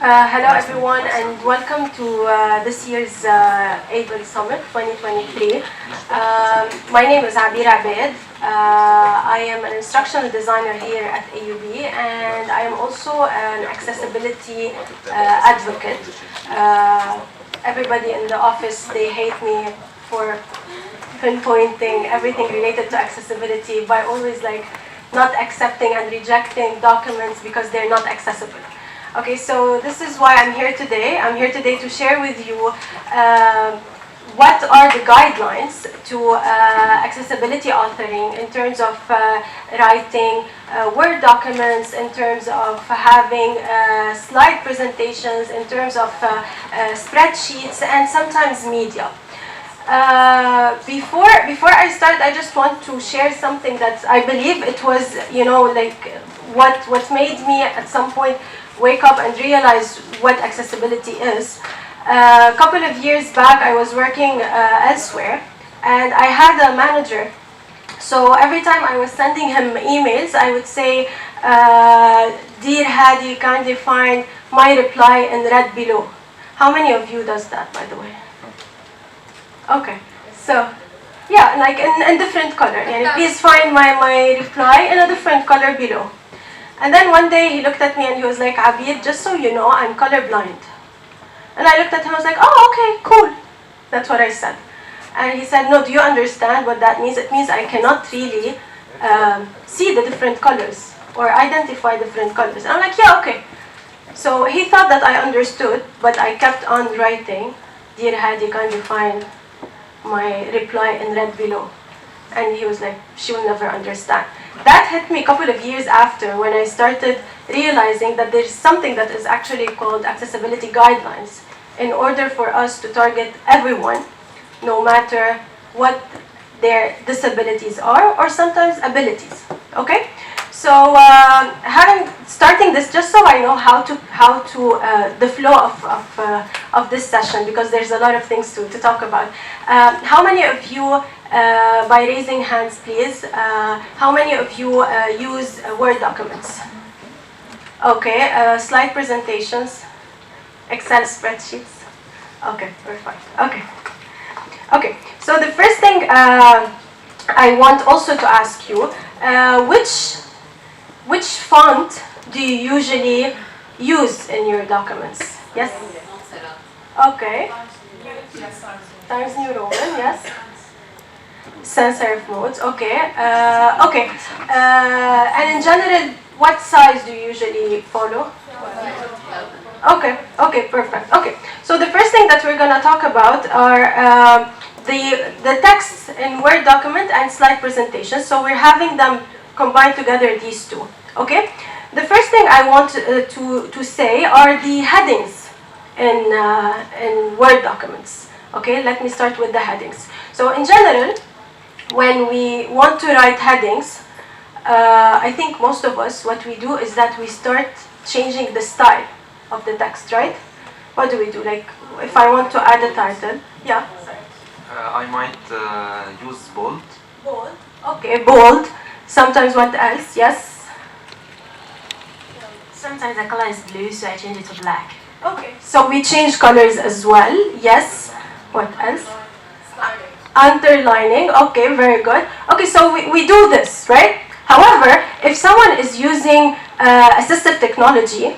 Hello everyone and welcome to this year's AUB Summit 2023. My name is Abeer. I am an instructional designer here at AUB and I am also an accessibility advocate. Everybody in the office, they hate me for pinpointing everything related to accessibility by always not accepting and rejecting documents because they're not accessible. Okay, so this is why I'm here today. I'm here today to share with you what are the guidelines to accessibility authoring in terms of writing Word documents, in terms of having slide presentations, in terms of spreadsheets, and sometimes media. Before I start, I just want to share something that I believe it was, what made me at some point wake up and realize what accessibility is. A couple of years back, I was working elsewhere, and I had a manager. So every time I was sending him emails, I would say, "Dear Hadi, kindly find my reply in red below." How many of you does that, by the way? Okay, so yeah, in different color. Please find my reply in a different color below. And then one day he looked at me and he was like, "Abeer, just so you know, I'm colorblind." And I looked at him, I was like, "Oh, okay, cool." That's what I said. And he said, "No, do you understand what that means? It means I cannot really see the different colors or identify different colors." And I'm like, "Yeah, okay." So he thought that I understood, but I kept on writing, "Dear Hadi, kindly find my reply in red below." And he was like, "She will never understand." That hit me a couple of years after, when I started realizing that there's something that is actually called accessibility guidelines in order for us to target everyone, no matter what their disabilities are or sometimes abilities. Okay? So starting this, just so I know how to the flow of this session, because there's a lot of things to talk about. How many of you, by raising hands please, how many of you use Word documents? Okay, slide presentations, Excel spreadsheets. Okay, perfect. Okay. So the first thing I want also to ask you, which font do you usually use in your documents? Yes? Okay. Times New Roman, yes. Sans serif modes, okay. And in general, what size do you usually follow? Okay, perfect. Okay, so the first thing that we're going to talk about are the text in Word document and slide presentation. So we're having them combined together, these two. Okay, the first thing I want to say are the headings in Word documents. Okay, let me start with the headings. So in general, when we want to write headings, I think most of us, what we do is that we start changing the style of the text, right? What do we do? Like, if I want to add a title, yeah? I might use bold. Bold, okay, bold. Sometimes what else? Yes? Sometimes the color is blue, so I change it to black. Okay, so we change colors as well. Yes? What else? Underlining. Okay, very good. Okay, so we do this, right? However, if someone is using assistive technology,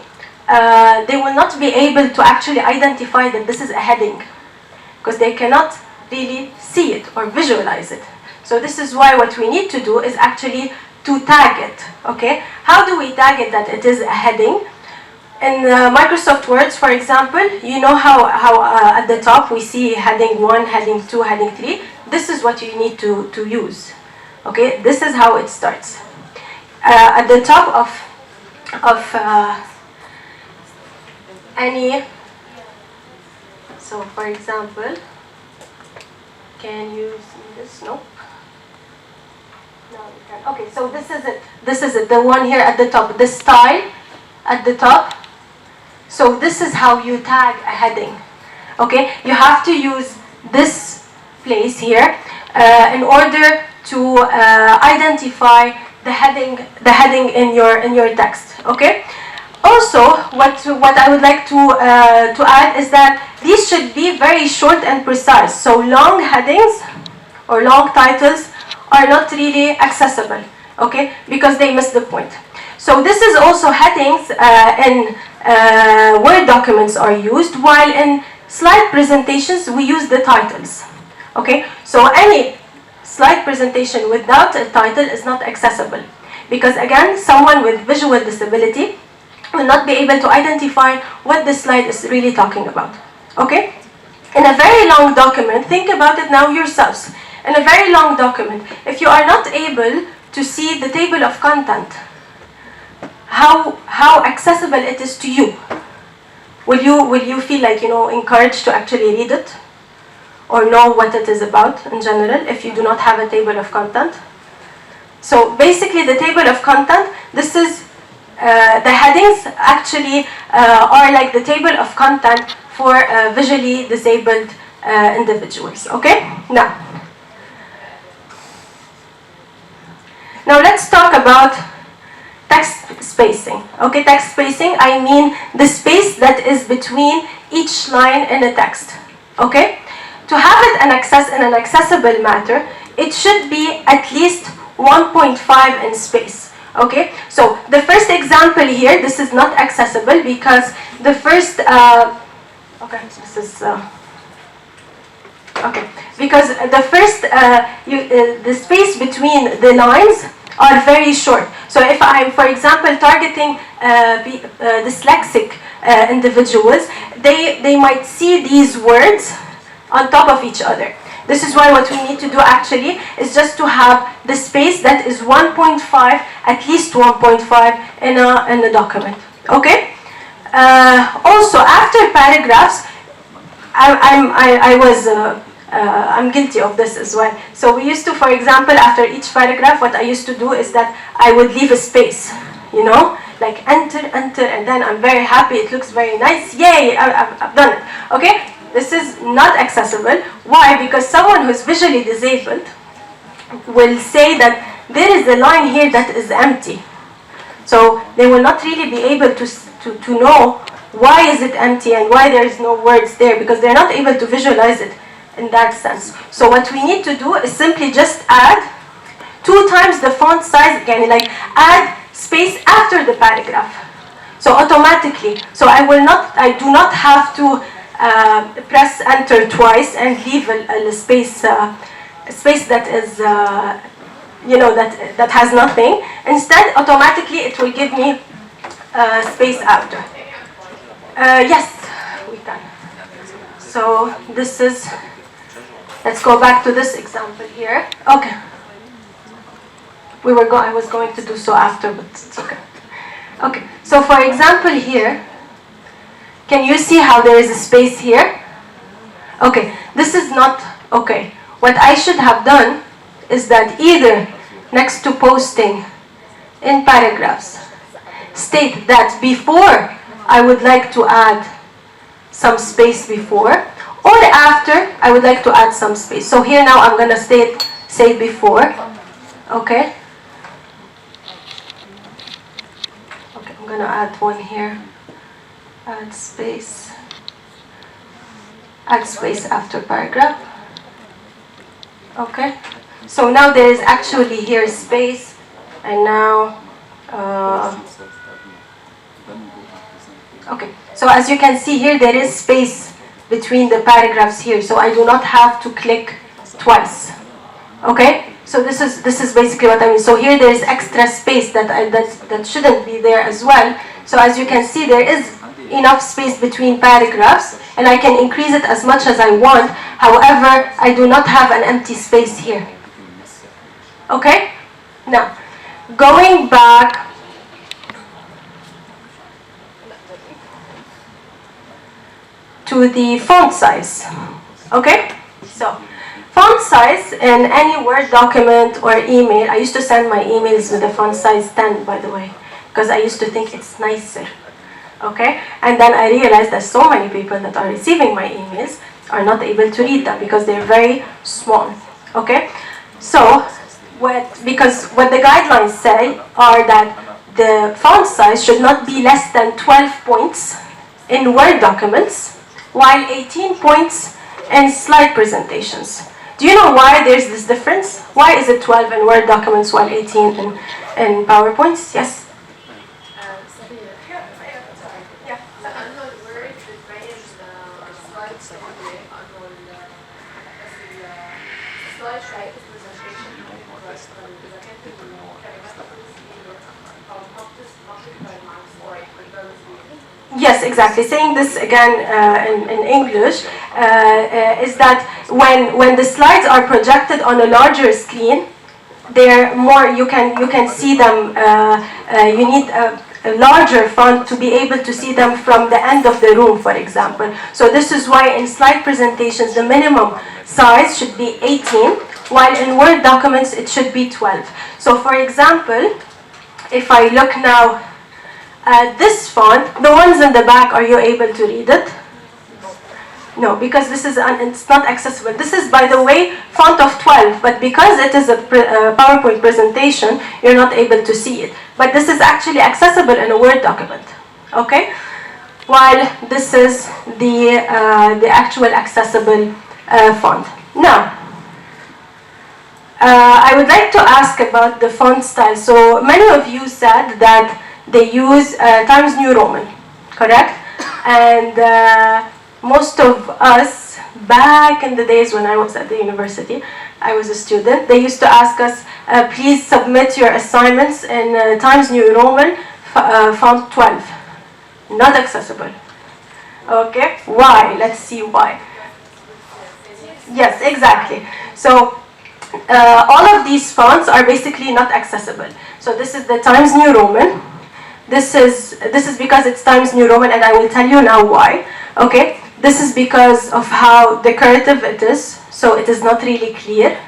they will not be able to actually identify that this is a heading because they cannot really see it or visualize it. So this is why what we need to do is actually to tag it, okay? How do we tag it that it is a heading? In Microsoft Word, for example, you know how at the top we see heading 1, heading 2, heading 3? This is what you need to use, okay? This is how it starts. At the top of any, so for example, can you see this? Nope. No, you can't. Okay, so this is it. This is it, the one here at the top, the style at the top. So this is how you tag a heading. Okay, you have to use this place here in order to identify the heading in your text. Okay. Also, what I would like to add is that these should be very short and precise. So long headings or long titles are not really accessible, okay, because they miss the point. So this is also headings in Word documents are used, while in slide presentations we use the titles, okay. So any slide presentation without a title is not accessible, because again, someone with visual disability will not be able to identify what the slide is really talking about, okay? In a very long document, think about it now yourselves. In a very long document, if you are not able to see the table of content, how accessible it is to you? Will you feel like, encouraged to actually read it? Or know what it is about in general if you do not have a table of content? So basically the table of content, this is the headings actually are like the table of content for visually disabled individuals, okay? Now let's talk about text spacing. Okay, text spacing, I mean the space that is between each line in a text, okay? To have it in an accessible manner, it should be at least 1.5 in space. Okay, so the first example here, this is not accessible because the first, because the first, the space between the lines are very short. So if I'm, for example, targeting dyslexic individuals, they might see these words on top of each other. This is why what we need to do actually is just to have the space that is 1.5, at least 1.5 in a document. Okay. Also, after paragraphs, I'm guilty of this as well. So we used to, for example, after each paragraph, what I used to do is that I would leave a space, like enter, and then I'm very happy. It looks very nice. Yay! I've done it. Okay. This is not accessible. Why? Because someone who's visually disabled will say that there is a line here that is empty. So they will not really be able to know why is it empty and why there is no words there, because they're not able to visualize it in that sense. So what we need to do is simply just add 2 times the font size, again, like add space after the paragraph. So automatically, so I do not have to press enter twice and leave a space that is, that has nothing. Instead, automatically it will give me space after. Yes, we can. So this is, let's go back to this example here. Okay. I was going to do so after, but it's okay. Okay, so for example here, can you see how there is a space here? Okay, this is not okay. What I should have done is that either next to posting in paragraphs, state that before I would like to add some space before, or after I would like to add some space. So here now I'm going to say before. Okay. Okay, I'm going to add one here. Add space after paragraph. Okay, so now there is actually here space, and now okay, so as you can see here, there is space between the paragraphs here, so I do not have to click twice. Okay, so this is basically what I mean. So here there is extra space that shouldn't be there as well. So as you can see, there is enough space between paragraphs, and I can increase it as much as I want. However, I do not have an empty space here. Okay? Now, going back to the font size. Okay? So, font size in any Word document or email, I used to send my emails with a font size 10, by the way, because I used to think it's nicer. Okay, and then I realized that so many people that are receiving my emails are not able to read them because they're very small. Okay, so because what the guidelines say are that the font size should not be less than 12 points in Word documents, while 18 points in slide presentations. Do you know why there's this difference? Why is it 12 in Word documents while 18 in PowerPoints? Yes? Yes, exactly. Saying this again in English is that when the slides are projected on a larger screen, they're more. You can see them. You need a larger font to be able to see them from the end of the room, for example. So this is why in slide presentations the minimum size should be 18, while in Word documents it should be 12. So for example, if I look now this font, the ones in the back, are you able to read it? No, because this is it's not accessible. This is, by the way, font of 12, but because it is a PowerPoint presentation, you're not able to see it. But this is actually accessible in a Word document, okay? While this is the actual accessible font. Now, I would like to ask about the font style. So many of you said that they use Times New Roman, correct? And most of us, back in the days when I was at the university, I was a student, they used to ask us, please submit your assignments in Times New Roman font 12. Not accessible. Okay, why? Let's see why. Yes, exactly. So all of these fonts are basically not accessible. So this is the Times New Roman. This is because it's Times New Roman, and I will tell you now why. Okay, this is because of how decorative it is, so it is not really clear.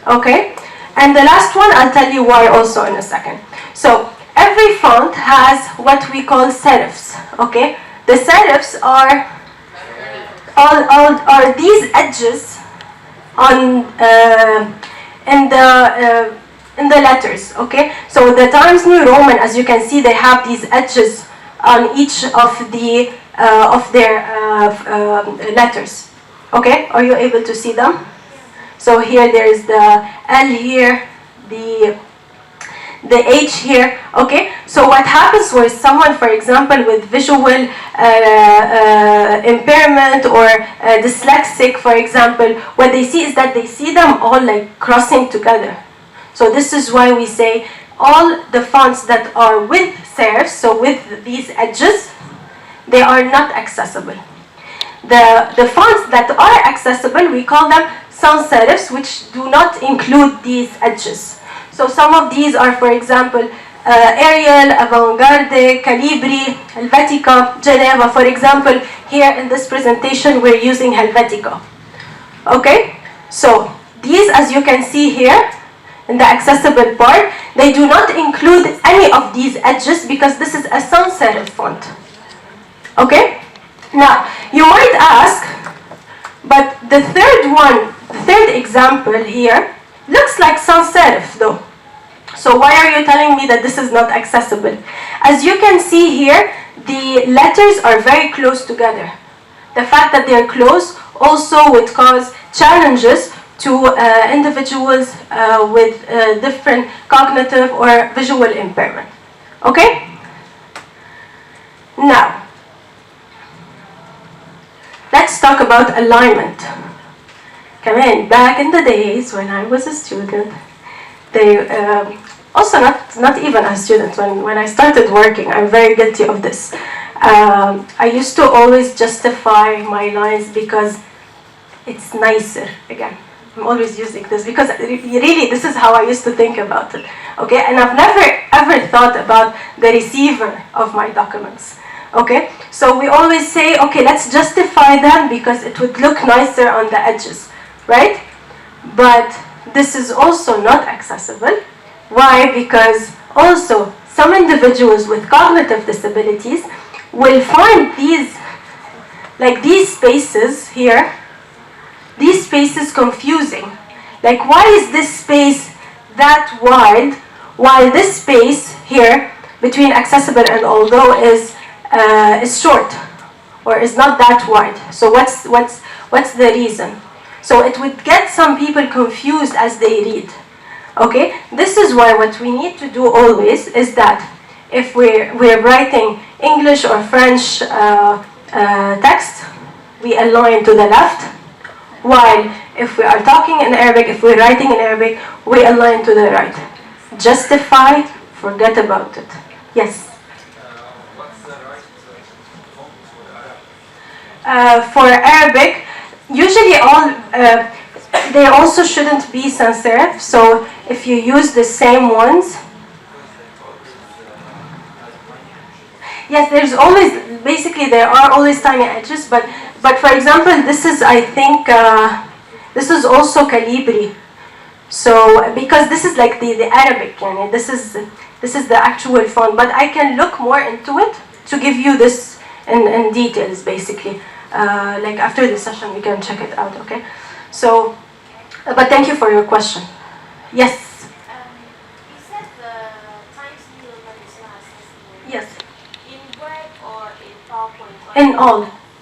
Okay, and the last one I'll tell you why also in a second. So every font has what we call serifs. Okay, the serifs are these edges on in the letters, okay? So the Times New Roman, as you can see, they have these edges on each of their letters, okay? Are you able to see them? So here there is the L here, the H here, okay? So what happens with someone, for example, with visual impairment or dyslexic, for example, what they see is that they see them all like crossing together. So this is why we say all the fonts that are with serifs, so with these edges, they are not accessible. The fonts that are accessible, we call them sans serifs, which do not include these edges. So some of these are, for example, Arial, Avantgarde, Calibri, Helvetica, Geneva. For example, here in this presentation, we're using Helvetica. Okay? So these, as you can see here, in the accessible part, they do not include any of these edges because this is a sans serif font. Okay? Now, you might ask, but the third example here, looks like sans serif though. So why are you telling me that this is not accessible? As you can see here, the letters are very close together. The fact that they're close also would cause challenges to individuals with different cognitive or visual impairment. Okay? Now, let's talk about alignment. Come in, back in the days when I was a student, they also not even a student, when I started working, I'm very guilty of this. I used to always justify my lines because it's nicer, again. I'm always using this because really this is how I used to think about it. Okay, and I've never ever thought about the receiver of my documents. Okay, so we always say, okay, let's justify them because it would look nicer on the edges, right? But this is also not accessible. Why? Because also some individuals with cognitive disabilities will find these spaces here, these spaces confusing. Like, why is this space that wide while this space here between accessible and although is short, or is not that wide. So what's the reason? So it would get some people confused as they read. Okay, this is why what we need to do always is that if we're writing English or French text, we align to the left, while if we are talking in Arabic, if we're writing in Arabic, we align to the right. Justify, forget about it. Yes? What's the right font For Arabic, usually they also shouldn't be sans serif, so if you use the same ones, yes, there's always, basically there are always tiny edges, but for example, this is, I think, this is also Calibri. So, because this is like the Arabic, this is the actual font, but I can look more into it to give you this in details, basically. Like after the session, we can check it out, okay? So, but thank you for your question. Yes? You said the Times New Roman is not accessible. Yes. In Word or in PowerPoint?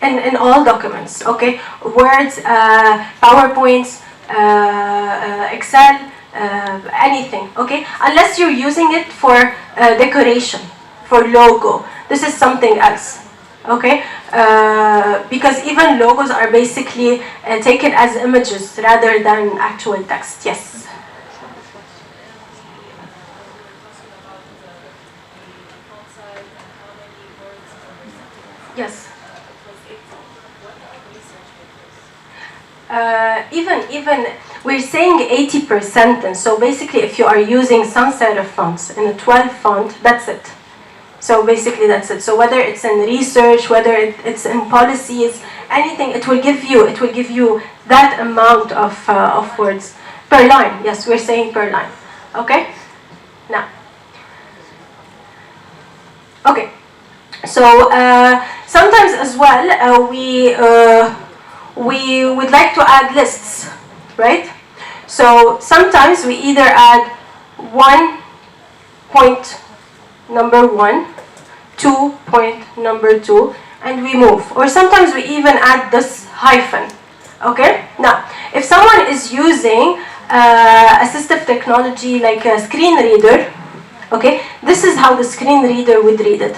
In all documents, okay? Words, PowerPoints, Excel, anything, okay? Unless you're using it for decoration, for logo. This is something else, okay? Because even logos are basically taken as images rather than actual text. Yes? Yes. Even we're saying 80%, and so basically if you are using sans serif fonts in a 12 font, that's it. So basically that's it. So whether it's in research, whether it's in policies, anything, it will give you that amount of words per line. Yes, we're saying per line. Okay. Now. Okay. So sometimes as well we would like to add lists, right? So sometimes we either add 1.1, 2.2, and we move. Or sometimes we even add this hyphen, okay? Now, if someone is using assistive technology like a screen reader, okay, this is how the screen reader would read it.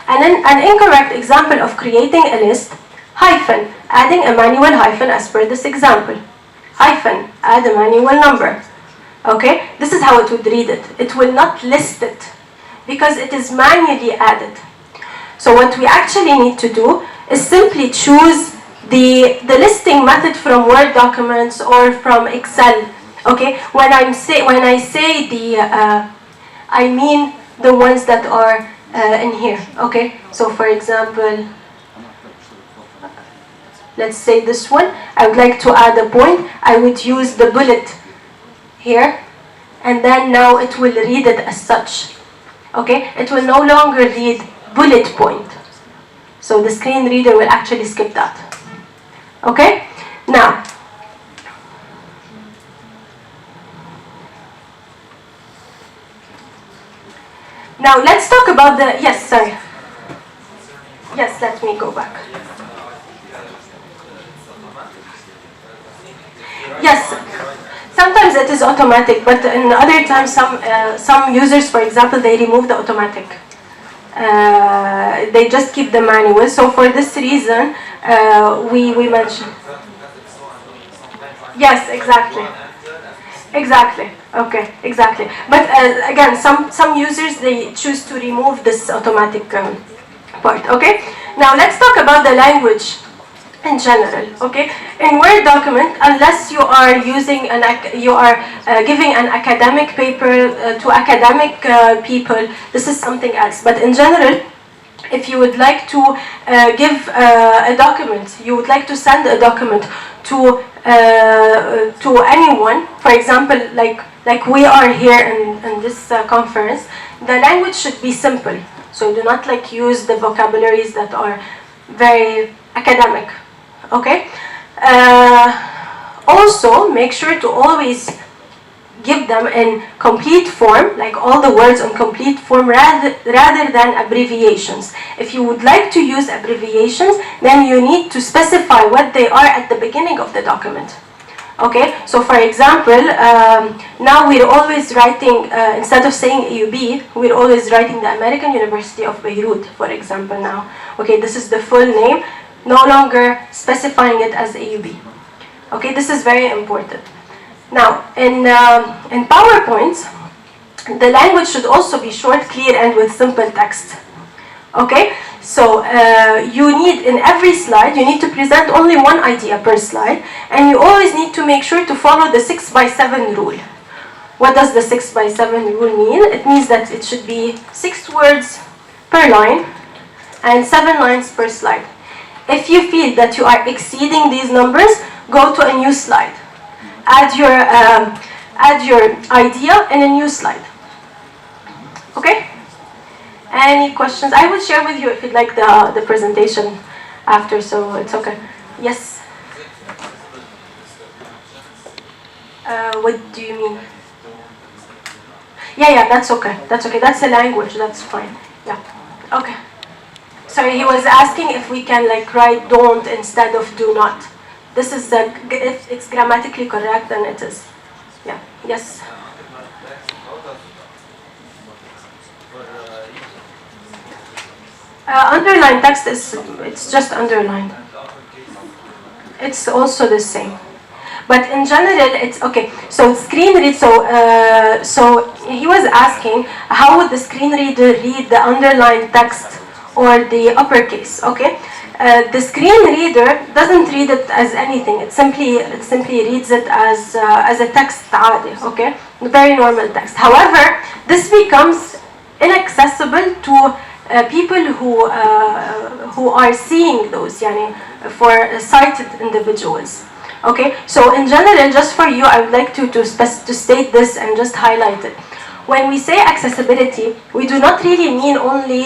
And then an incorrect example of creating a list, hyphen, adding a manual hyphen as per this example. Hyphen, add a manual number. Okay, this is how it would read it. It will not list it because it is manually added. So what we actually need to do is simply choose the listing method from Word documents or from Excel. Okay, when I say the, I mean the ones that are in here. Okay, so for example, let's say this one, I would like to add a point, I would use the bullet here, and then now it will read it as such. Okay, it will no longer read bullet point. So the screen reader will actually skip that. Okay, now, let's talk about the, yes, sorry. Yes, let me go back. Yes, sometimes it is automatic, but in other times, some users, for example, they remove the automatic. They just keep the manual. So for this reason, we mentioned. Yes, exactly. Exactly. Okay, exactly. But again, some users, they choose to remove this automatic part. Okay. Now let's talk about the language in general. Okay. In Word document, unless you are using giving an academic paper to academic people, this is something else. But in general, if you would like to give a document, you would like to send a document to anyone, for example, like we are here in this conference, the language should be simple. So do not use the vocabularies that are very academic. Okay. Also, make sure to always give them in complete form, like all the words in complete form, rather than abbreviations. If you would like to use abbreviations, then you need to specify what they are at the beginning of the document. Okay, so for example, now we're always writing, instead of saying AUB, we're always writing the American University of Beirut, for example now. Okay, this is the full name, no longer specifying it as AUB. Okay, this is very important. Now, in PowerPoint, the language should also be short, clear, and with simple text. Okay, so you need, in every slide, you need to present only one idea per slide, and you always need to make sure to follow the 6x7 rule. What does the 6x7 rule mean? It means that it should be 6 words per line and 7 lines per slide. If you feel that you are exceeding these numbers, go to a new slide. Add your idea in a new slide. Okay? Any questions? I will share with you if you'd like the presentation after, so it's okay. Yes? What do you mean? Yeah, that's okay. That's okay. That's a language. That's fine. Yeah. Okay. Sorry, he was asking if we can like write don't instead of do not. This is if it's grammatically correct, then it is. Yeah. Yes. Underlined text it's just underlined. It's also the same. But in general, it's okay. So screen read. So he was asking how would the screen reader read the underlined text or the uppercase. Okay. The screen reader doesn't read it as anything. It simply reads it as a text عادي, okay, very normal text. However, this becomes inaccessible to people who are seeing those, yani, for sighted individuals. Okay, so in general, just for you, I would like to state this and just highlight it. When we say accessibility, we do not really mean only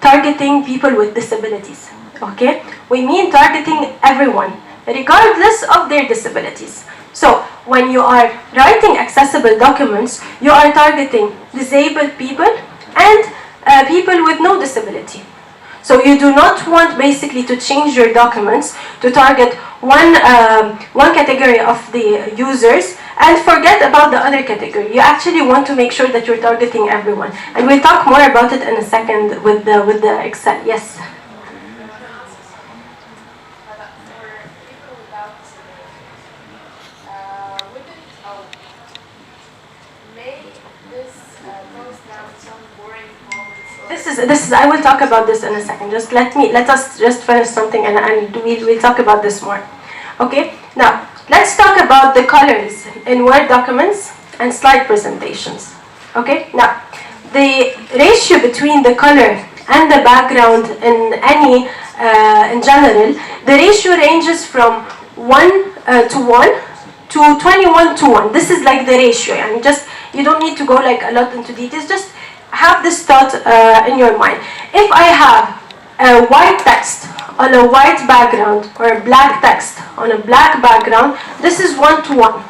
targeting people with disabilities. Okay, we mean targeting everyone, regardless of their disabilities. So when you are writing accessible documents, you are targeting disabled people and people with no disability. So you do not want basically to change your documents to target one category of the users and forget about the other category. You actually want to make sure that you're targeting everyone. And we'll talk more about it in a second with the Excel. Yes? This is. I will talk about this in a second. Let us finish something and we'll talk about this more. Okay. Now let's talk about the colors in Word documents and slide presentations. Okay. Now the ratio between the color and the background in general, the ratio ranges from 1 to 1 to 21 to 1. This is like the ratio, and you don't need to go like a lot into details. Just have this thought in your mind. If I have a white text on a white background or a black text on a black background, this is 1 to 1.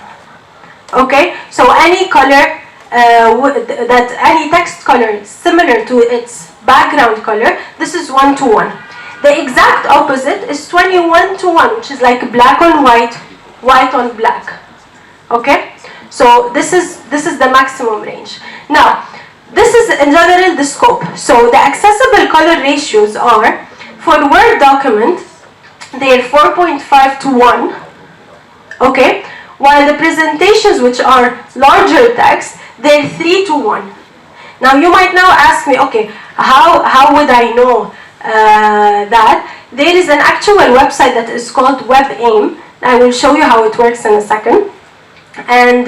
Okay, so any color any text color similar to its background color, this is 1 to 1. The exact opposite is 21 to 1, which is like black on white, white on black. Okay, so this is the maximum range. Now, this is in general the scope. So the accessible color ratios are, for Word document, they're 4.5 to 1. Okay, while the presentations, which are larger text, they're 3 to 1. Now you might now ask me, okay, how would I know that? There is an actual website that is called WebAIM. I will show you how it works in a second, and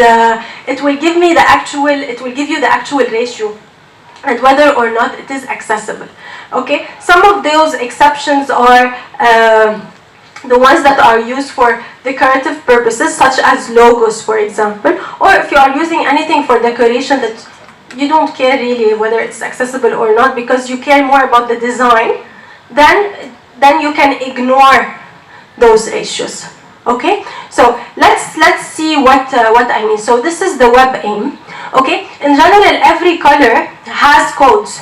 it will give you the actual ratio and whether or not it is accessible. Okay, some of those exceptions are the ones that are used for decorative purposes, such as logos, for example, or if you are using anything for decoration that you don't care really whether it's accessible or not because you care more about the design, then you can ignore those ratios. Okay, so let's see what I mean. So this is the web aim. Okay, in general, every color has codes.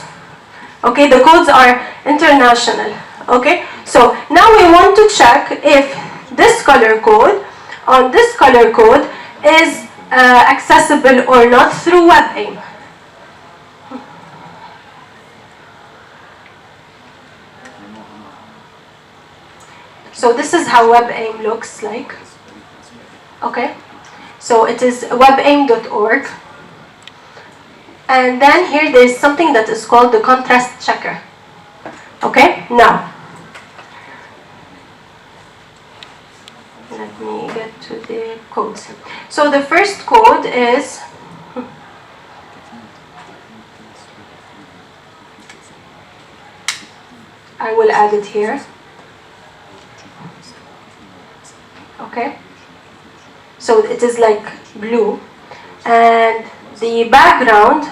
Okay, the codes are international. Okay, so now we want to check if this color code on this color code is accessible or not through web aim. So this is how WebAIM looks like. Okay, so it is webaim.org. And then here there is something that is called the contrast checker. Okay, now let me get to the codes. So the first code is I will add it here. Okay, so it is like blue, and the background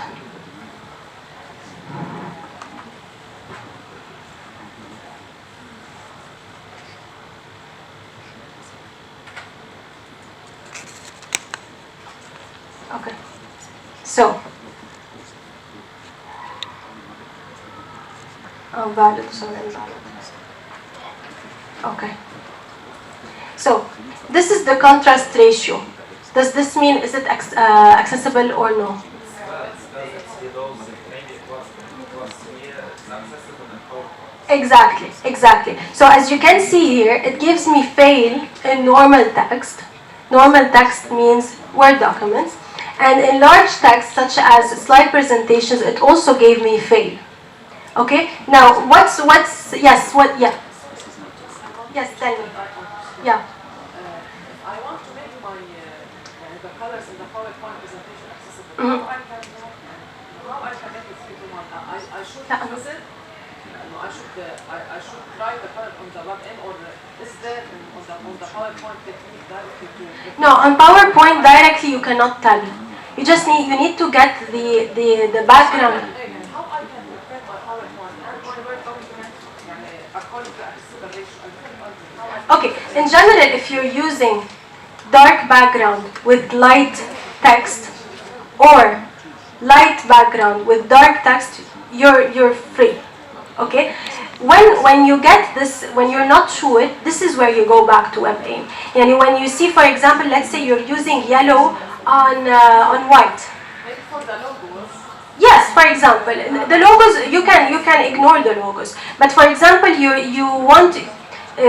okay, so valid, sorry, invalid. Okay, so this is the contrast ratio. Does this mean is it accessible or no? Exactly, exactly. So as you can see here, it gives me fail in normal text. Normal text means Word documents. And in large text, such as slide presentations, it also gave me fail. Okay, now what's, yes, what, yeah. Yes, tell me. Yeah. I want to make my the colors in the PowerPoint presentation accessible. Mm-hmm. How I can make it 3-to-1? I should use it. I should write the color on the web end, or is there on the PowerPoint technique directly to? No, on PowerPoint directly you cannot tell. You just need to get the background. How I can prepare my PowerPoint and my Word document according to accessible ratio? Okay, in general, if you're using dark background with light text or light background with dark text, you're free. Okay, when you get this, when you're not sure, this is where you go back to WebAIM. And when you see, for example, let's say you're using yellow on white. Maybe for the logos. Yes, for example, the logos you can ignore the logos. But for example, you want.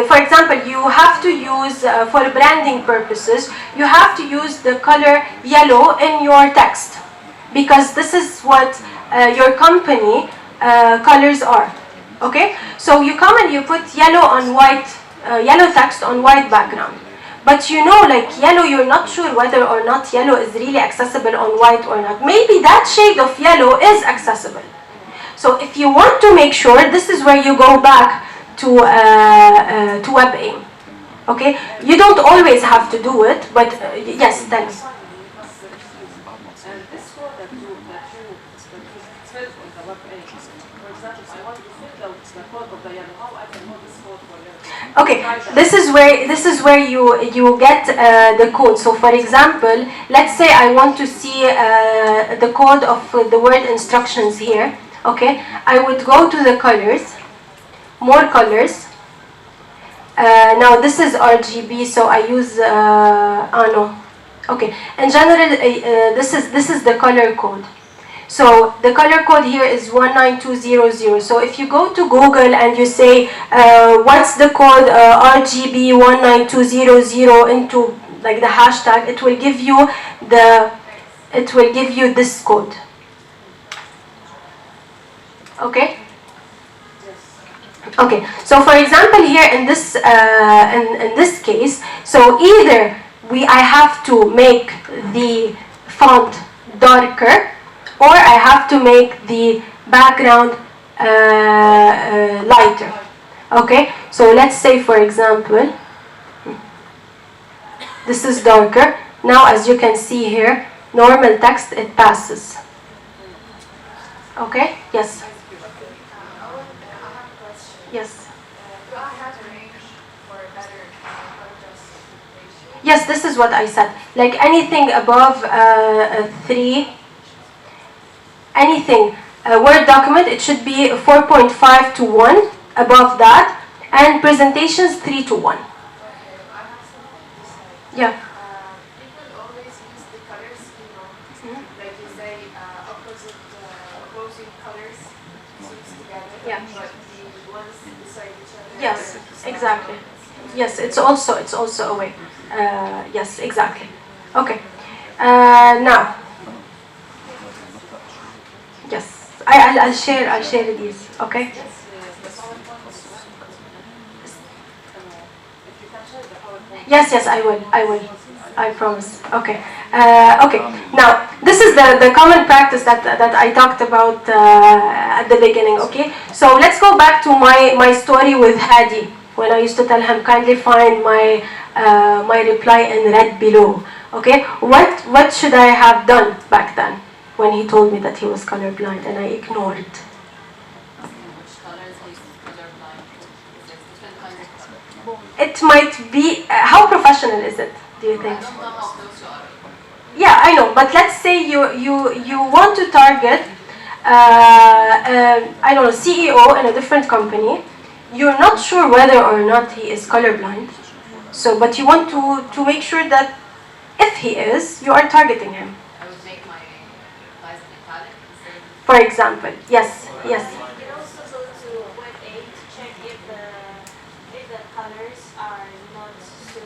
For example, you have to use, for branding purposes, you have to use the color yellow in your text, because this is what your company colors are. Okay, so you come and you put yellow on white, yellow text on white background. But you know, like yellow, you're not sure whether or not yellow is really accessible on white or not. Maybe that shade of yellow is accessible. So if you want to make sure, this is where you go back to WebAIM. Okay, you don't always have to do it, but yes, tell me. And this code that you fill on the web page, for example, I want to fill the code of the yellow. How I can know this code for yellow? Okay, this is where you get the code. So for example, let's say I want to see the code of the word instructions here. Okay, I would go to the colors, more colors. Now this is RGB, so I use no. Okay, in general, this is the color code. So the color code here is 19200. So if you go to Google and you say what's the code RGB 19200 into like the hashtag, it will give you this code. Okay. Okay. So for example, here in this in this case, so either I have to make the font darker, or I have to make the background lighter. Okay, so let's say for example, this is darker. Now as you can see here, normal text, it passes. Okay, yes. I have a question. Yes. Do I have a range for a better color justification. Yes, this is what I said. Like anything above 3, anything, a Word document, it should be 4.5 to 1 above that, and presentations 3 to 1. Okay, I have something to say. Yeah. People always use the color schema, like you say, opposing colors suits together, Yeah. but the ones beside each other. Yes, are exactly. Yes, it's also a way. Yes, exactly. Okay. Now. Yes, I'll share these. Okay. Yes, the PowerPoint is if you can share the PowerPoint. Yes, I will. I promise. Okay. Okay. Now, this is the common practice that I talked about at the beginning. Okay. So let's go back to my story with Hadi, when I used to tell him kindly find my reply in red below. Okay. What should I have done back then when he told me that he was colorblind and I ignored it? Which colors are you colorblind to? Is there different kinds of colors? It might be. How professional is it? Do you think? I don't know how close you are. Yeah, I know, but let's say you want to target, I don't know, CEO in a different company. You're not sure whether or not he is colorblind, so but you want to make sure that if he is, you are targeting him. I would make my replies in italic instead of For example, yes. You can also go to web 8 to check if the colors are not so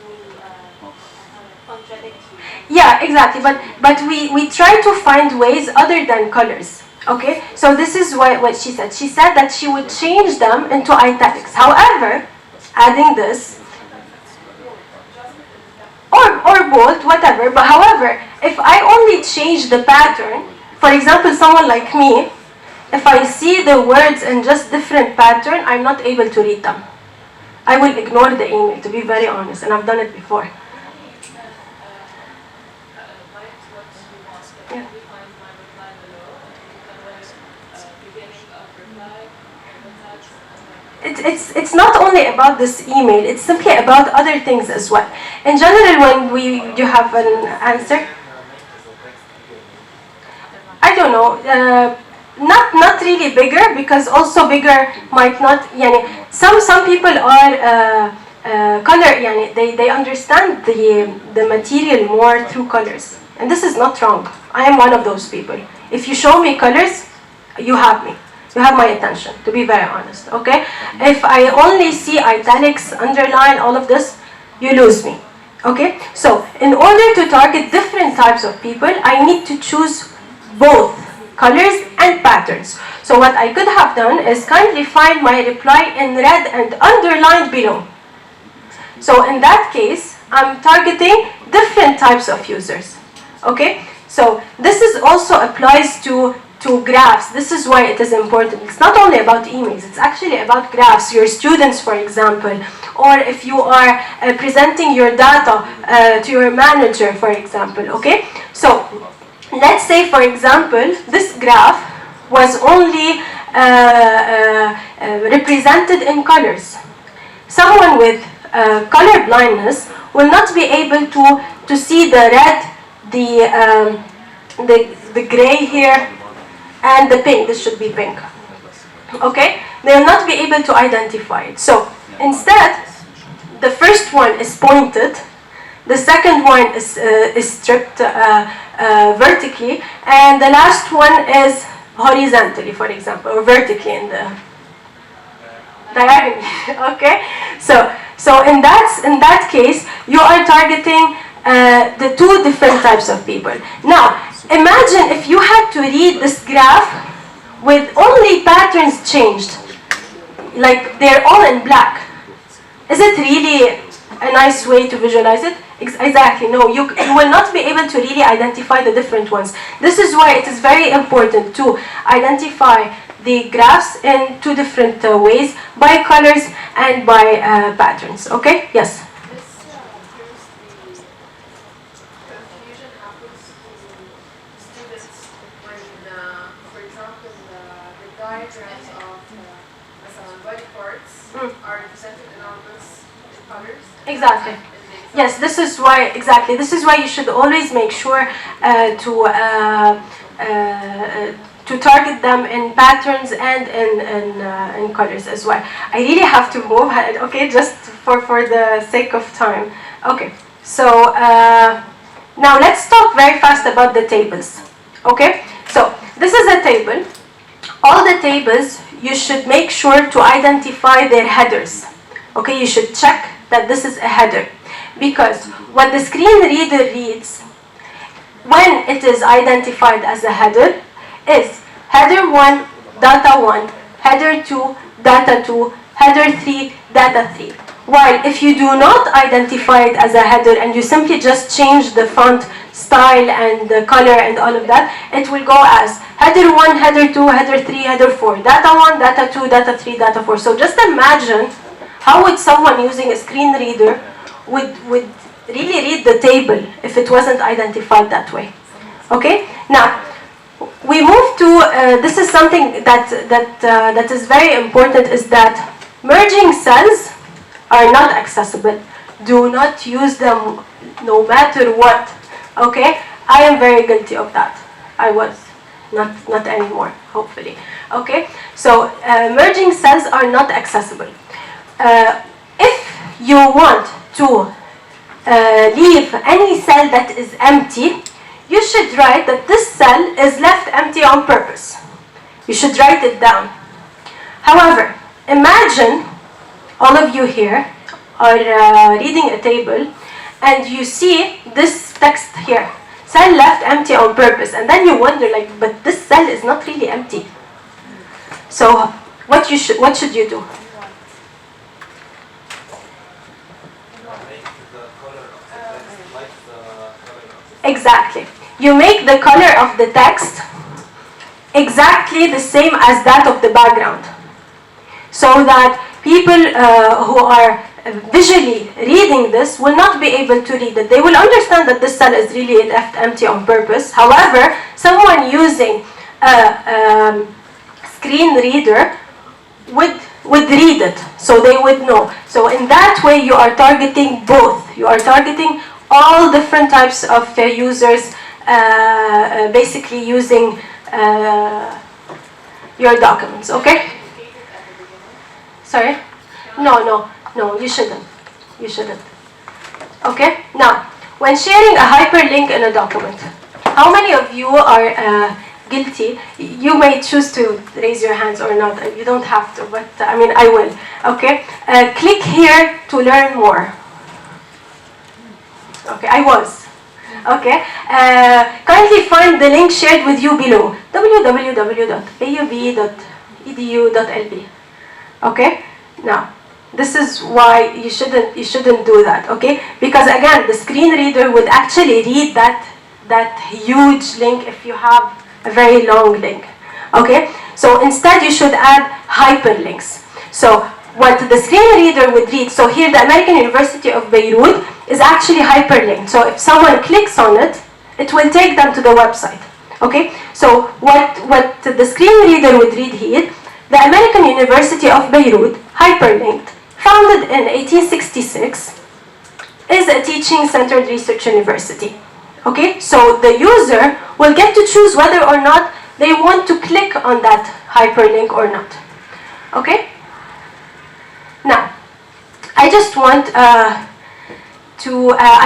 contradictory. Yeah, exactly. But we try to find ways other than colors. Okay, so this is what she said. She said that she would change them into italics. However, adding this, or bold, whatever. But however, if I only change the pattern, for example, someone like me, if I see the words in just different pattern, I'm not able to read them. I will ignore the email, to be very honest, and I've done it before. Yeah. It's not only about this email, it's simply about other things as well. In general, when you have an answer, I don't know, not really bigger, because also bigger might not, some people are color, they understand the material more through colors. And this is not wrong. I am one of those people. If you show me colors, you have me. You have my attention, to be very honest, okay? If I only see italics, underline, all of this, you lose me, okay? So, in order to target different types of people, I need to choose both colors and patterns. So what I could have done is kindly find my reply in red and underlined below. So in that case, I'm targeting different types of users, okay? So this is also applies to graphs. This is why it is important. It's not only about emails, it's actually about graphs. Your students, for example, or if you are presenting your data to your manager, for example, okay? So let's say, for example, this graph was only represented in colors. Someone with color blindness will not be able to see the red, the gray here, and the pink. This should be pink. Okay? They will not be able to identify it. So instead, the first one is pointed, the second one is stripped vertically, and the last one is horizontally, for example, or vertically in the diagonally. Okay? So in that case, you are targeting the two different types of people. Now, imagine if you had to read this graph with only patterns changed, like they're all in black. Is it really a nice way to visualize it? Exactly, no, you will not be able to really identify the different ones. This is why it is very important to identify the graphs in two different ways, by colors and by patterns. Okay? Yes? Confusion happens to students when, for example, the diagrams of body parts are presented in numbers. colors? Exactly. Yes, this is why, exactly, this is why you should always make sure to target them in patterns and in colors as well. I really have to move, okay, just for the sake of time. Okay, so now let's talk very fast about the tables. Okay, so this is a table. All the tables, you should make sure to identify their headers. Okay, you should check that this is a header, because what the screen reader reads when it is identified as a header is header 1, data 1, header 2, data 2, header 3, data 3. While if you do not identify it as a header and you simply just change the font style and the color and all of that, it will go as header 1, header 2, header 3, header 4, data 1, data 2, data 3, data 4. So just imagine how would someone using a screen reader would really read the table if it wasn't identified that way. Okay? Now, we move to, this is something that is very important, is that merging cells are not accessible. Do not use them no matter what. Okay? I am very guilty of that. I was. Not anymore, hopefully. Okay? So, merging cells are not accessible. If you want to leave any cell that is empty, you should write that this cell is left empty on purpose. You should write it down. However, imagine all of you here are reading a table and you see this text here, cell left empty on purpose, and then you wonder like, but this cell is not really empty. So what should you do? Exactly. You make the color of the text exactly the same as that of the background, so that people who are visually reading this will not be able to read it. They will understand that this cell is really left empty on purpose. However, someone using a screen reader would read it, so they would know. So in that way, you are targeting both. You are targeting all different types of users, basically using your documents. Okay? Sorry? No, you shouldn't. You shouldn't. Okay? Now, when sharing a hyperlink in a document, how many of you are guilty? You may choose to raise your hands or not. You don't have to, but I mean, I will. Okay? Click here to learn more. Okay, I was. Okay? Kindly find the link shared with you below. www.aub.edu.lb. Okay? Now, this is why you shouldn't do that, okay? Because again, the screen reader would actually read that huge link if you have a very long link, okay? So instead, you should add hyperlinks. So what the screen reader would read, so here the American University of Beirut is actually hyperlinked. So if someone clicks on it, it will take them to the website, okay? So what the screen reader would read here, the American University of Beirut, hyperlinked, founded in 1866, is a teaching-centered research university. Okay, so the user will get to choose whether or not they want to click on that hyperlink or not. Okay? Now, I just want I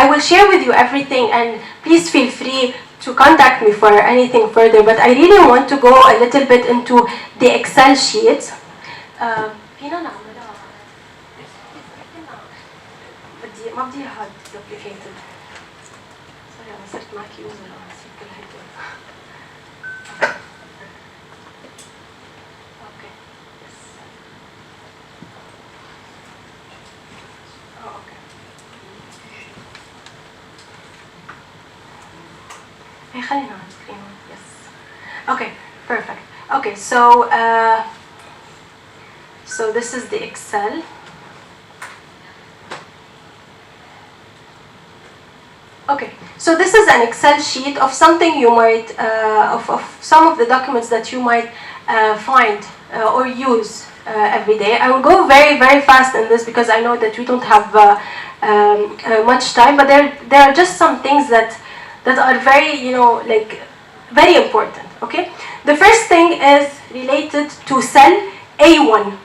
will share with you everything, and please feel free to contact me for anything further, but I really want to go a little bit into the Excel sheets. ما بدي هاد duplicated. Sorry, أنا صرت معك user نسيت كل هدول. Okay. Yes. Oh, okay. Hey, خلينا على screen. Yes. Okay, perfect. Okay, so this is the Excel. Okay, so this is an Excel sheet of something you might, of some of the documents that you might find or use every day. I will go very, very fast in this because I know that we don't have much time, but there are just some things that are very, very important, okay? The first thing is related to cell A1,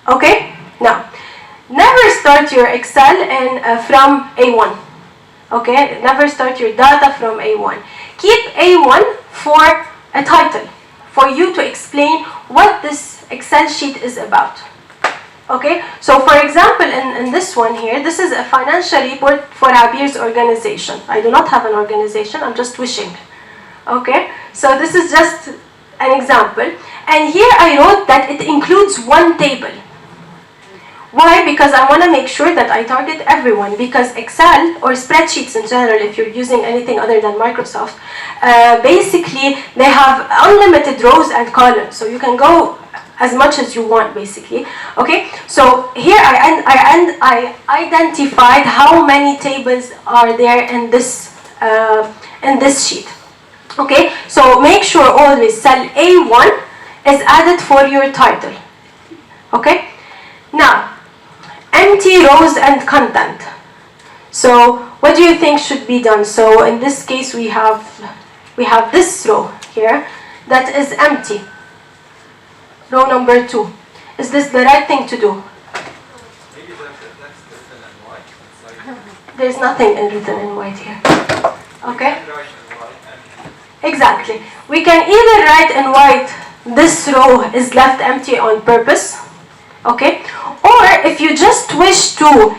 okay? Now, never start your Excel from A1, okay? Never start your data from A1. Keep A1 for a title, for you to explain what this Excel sheet is about. Okay, so for example, in this one here, this is a financial report for Abeer's organization. I do not have an organization, I'm just wishing. Okay, so this is just an example. And here I wrote that it includes one table. Why? Because I want to make sure that I target everyone, because Excel or spreadsheets in general, if you're using anything other than Microsoft, basically they have unlimited rows and columns, so you can go as much as you want, basically. Okay, so here I identified how many tables are there in this sheet. Okay, so make sure always cell A1 is added for your title. Okay, now empty rows and content. So what do you think should be done? So in this case we have this row here that is empty. Row number 2. Is this the right thing to do? Maybe that's written in white. It's like There's nothing written in white here. Okay? write in white and Exactly. We can either write in white, this row is left empty on purpose. Okay? Or if you just wish to,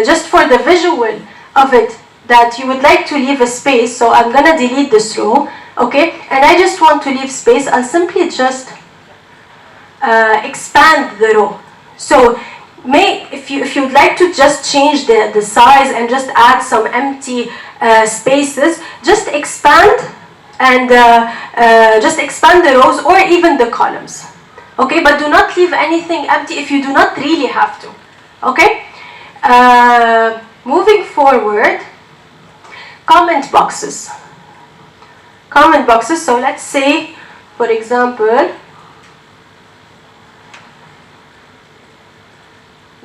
just for the visual of it, that you would like to leave a space, so I'm gonna delete this row, okay? And I just want to leave space, I'll simply just expand the row. So if you'd like to just change the size and just add some empty spaces, just expand and just expand the rows or even the columns. Okay, but do not leave anything empty if you do not really have to. Okay? Moving forward, comment boxes. Comment boxes, so let's say, for example,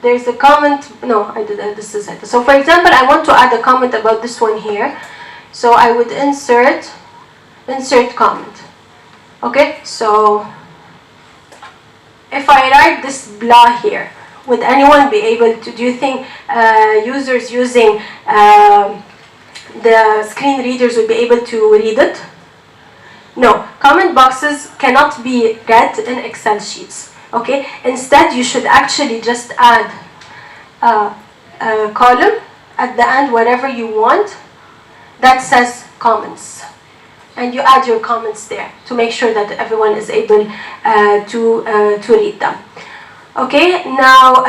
there's a comment, no, this is it. So for example, I want to add a comment about this one here. So I would insert comment. Okay, so if I write this blah here, would anyone be able to, do you think users using the screen readers would be able to read it? No, comment boxes cannot be read in Excel sheets. Okay, instead you should actually just add a column at the end wherever you want that says comments, and you add your comments there to make sure that everyone is able to read them. Okay, now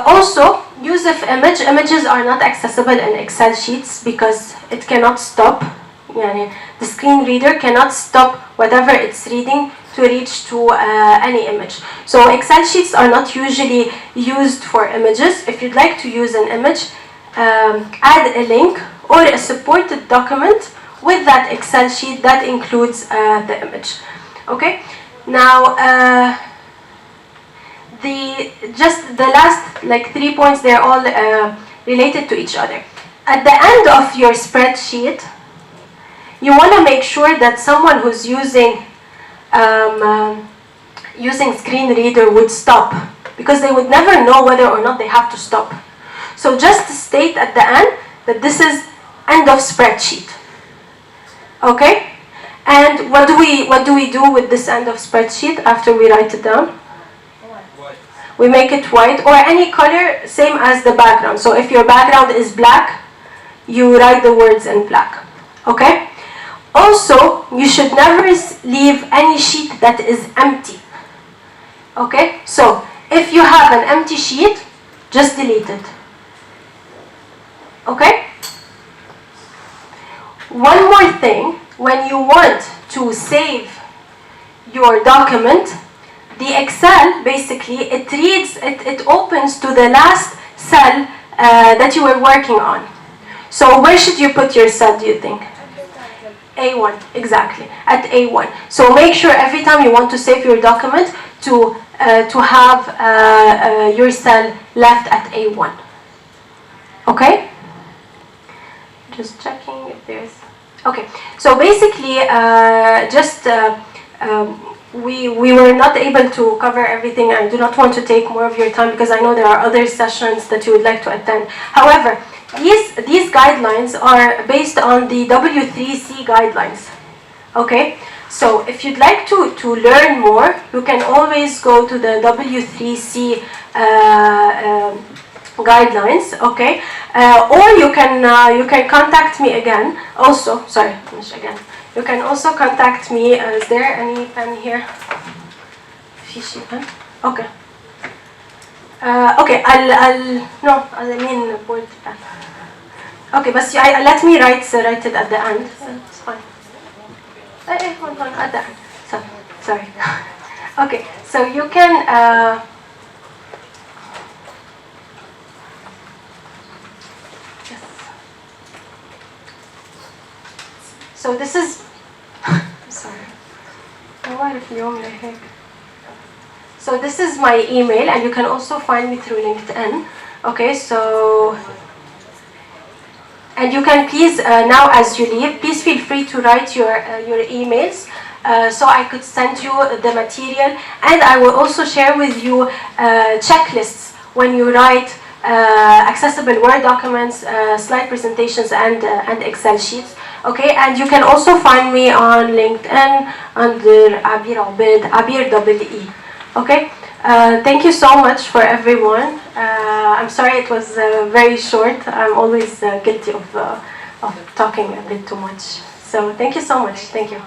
also use of images are not accessible in Excel sheets because it cannot stop. The screen reader cannot stop whatever it's reading to reach to any image. So Excel sheets are not usually used for images. If you'd like to use an image, add a link or a supported document with that Excel sheet that includes the image. Okay, now the last 3 points, they're all related to each other. At the end of your spreadsheet, you want to make sure that someone who's using screen reader would stop, because they would never know whether or not they have to stop. So just state at the end that this is end of spreadsheet. Okay? And what do we do with this end of spreadsheet after we write it down? white. We make it white or any color, same as the background. So if your background is black, you write the words in black. Okay? Also, you should never leave any sheet that is empty. Okay? So, if you have an empty sheet, just delete it. Okay? One more thing, when you want to save your document, the Excel, basically, it opens to the last cell that you were working on. So where should you put your cell, do you think? A1, exactly, at A1. So make sure every time you want to save your document to have your cell left at A1. Okay? Just checking if there's... Okay, so basically, we were not able to cover everything. I do not want to take more of your time because I know there are other sessions that you would like to attend. However, these guidelines are based on the W3C guidelines. Okay, so if you'd like to learn more, you can always go to the W3C guidelines. Okay, or you can contact me again. Also, sorry, finish again. You can also contact me. Is there any pen here? Fishy pen. Okay. Okay, I mean board pen. Okay, but let me write it at the end. It's fine. Hold on, at the end. Sorry. Okay, so you can. Yes. So this is. I'm sorry. So this is my email, and you can also find me through LinkedIn. Okay, so. And you can please, now as you leave, please feel free to write your emails so I could send you the material. And I will also share with you checklists when you write accessible Word documents, slide presentations, and Excel sheets. Okay, and you can also find me on LinkedIn under Abeer Obeid, Abeer EE. Okay. Thank you so much for everyone. I'm sorry it was very short. I'm always guilty of talking a bit too much. So thank you so much. Thank you.